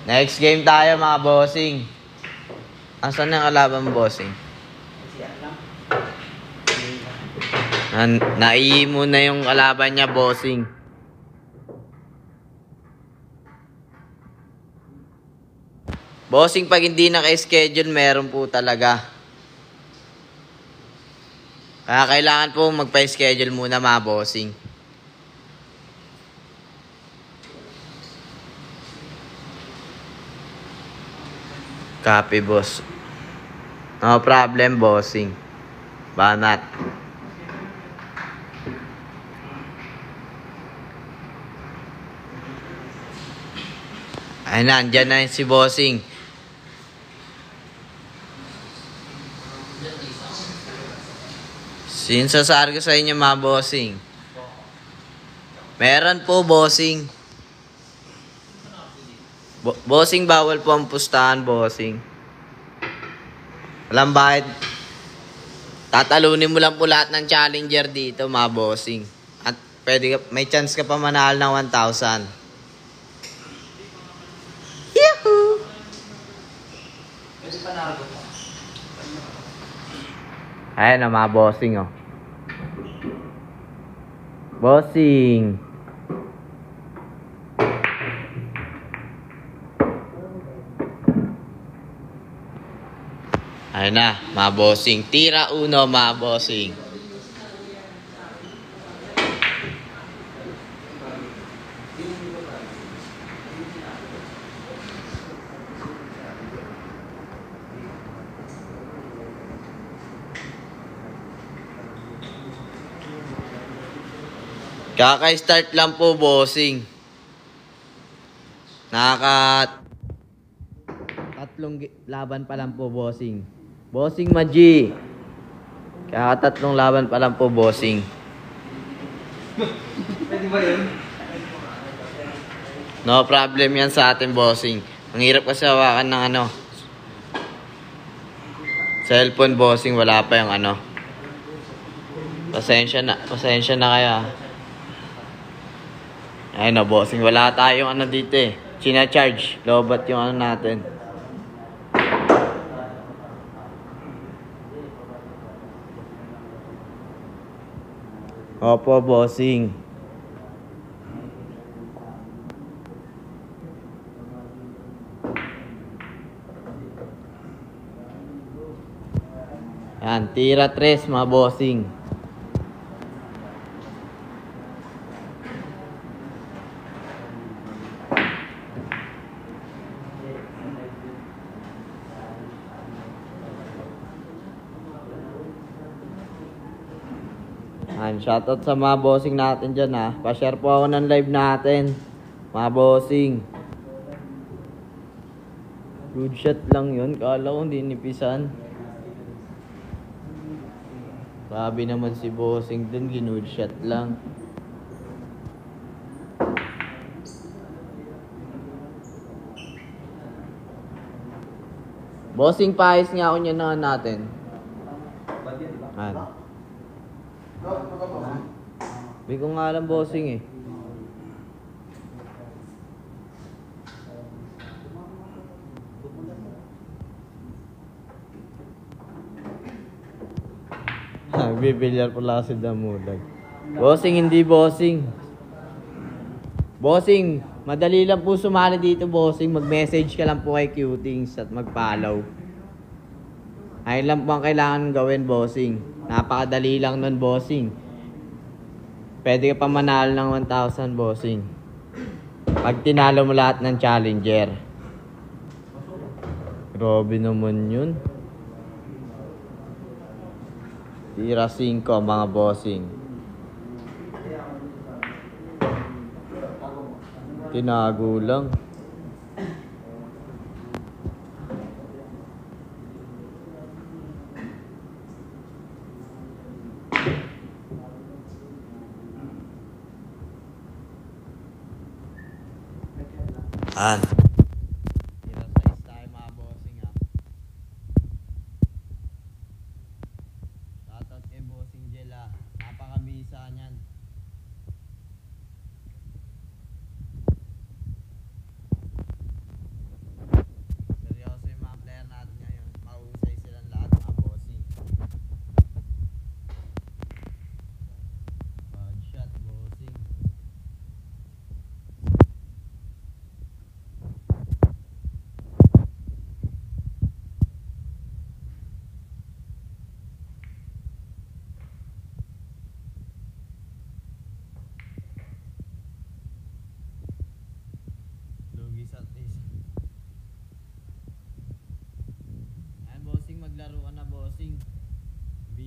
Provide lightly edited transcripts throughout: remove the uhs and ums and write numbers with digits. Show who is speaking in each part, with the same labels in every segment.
Speaker 1: Next game tayo mga bossing. Asan ang kalaban bossing? Naihi mo na yung kalaban niya bossing. Bossing, pag hindi naka-schedule, meron po talaga. Kaya kailangan po magpa-schedule muna mga bossing. Copy, boss. No problem, bossing. Banat. Ay, nandyan na si bossing. Sinsasar ko sa inyo mga bossing. Meron po bossing. Bossing, bawal po ang pustahan bossing. Walang bayad. Tatalunin mo lang po lahat ng challenger dito mga bossing. At pwede ka, may chance ka pa manalo ng 1,000. Yahoo!
Speaker 2: Pwede pa nargo po.
Speaker 1: Ayan na mga bossing oh. Bossing. Ayan na mga bossing. Tira uno mga bossing. Kaka-start lang po bossing. Tatlong laban pa lang po bossing. Bossing Maji. Tatlong laban pa lang po bossing.
Speaker 2: Pwede ba yun?
Speaker 1: No problem yan sa atin bossing. Ang hirap kasi hawakan ng ano. Cellphone bossing, wala pa yung ano. Pasensya na kaya. Ayun na bossing, wala tayong ano dito eh. China-charge. Lobat yung ano natin. Opo bossing. Yan, tira 3 mga bossing. Yan, shoutout sa mga bossing natin dyan ha. Pa-share po ako ng live natin. Mga bossing. Good shot lang yun. Kala ko hindi nipisan. Sabi naman si bossing dun, ginood shot lang. Bossing, paayos nga ako niya na natin. Ano? Hindi ko nga alam bossing eh. Bibilyar pala si Damulag. Bossing, hindi bossing. Bossing, madali lang po sumali dito bossing. Mag-message ka lang po kay Cutings at mag-follow. Ayun lang po ang kailangan gawin bossing. Napakadali lang nun bossing. Pwede ka pa manalo ng 1,000 bossing. Pag tinalo mo lahat ng challenger. Grabe naman yun. Tira 5 mga bossing. Tinago lang. An. Tira 6 tayo mga bossing ha. Shoutout kay bossing Jela. Napakabisa niyan.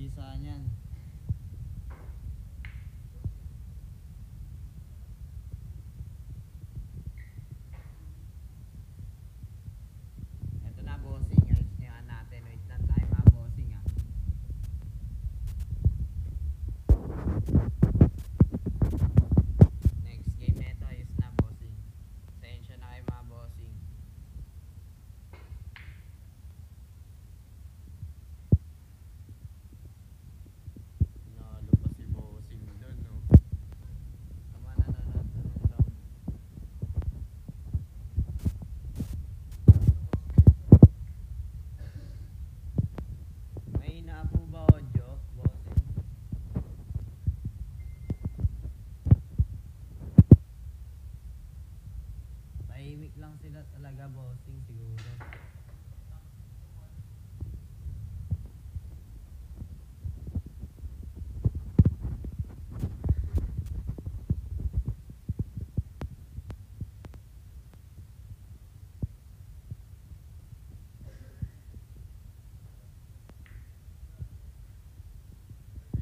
Speaker 1: bisa niyan. Ito na bossing, ayos niya natin. Wait lang tayo mga bossing ah. Next game neto ayos na bossing. Pasensya na kayo mga bossing. Nalo pa si bossing dun no. Tama na round. May na po ba audio, bossing? Tahimik lang sila talaga, bossing, siguro.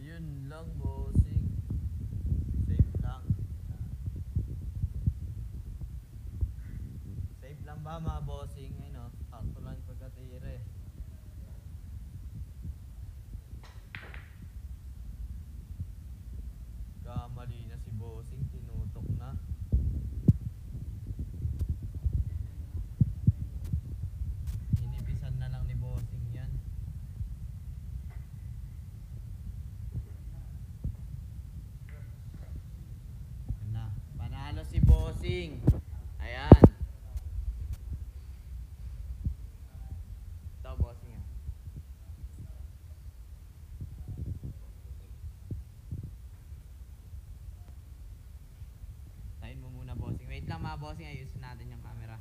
Speaker 1: Yun lang, bossing. Safe lang. Safe lang ba mga bossing? Ay no, sakto lang yung pagkatira eh. Kamali na si bossing, tinutok na. Hinipisan na lang ni bossing yan. Yan na, panalo si bossing. Ayan. Ito bossing ah. Tayin mo muna bossing. Wait lang mga bossing, ayusin natin yung camera.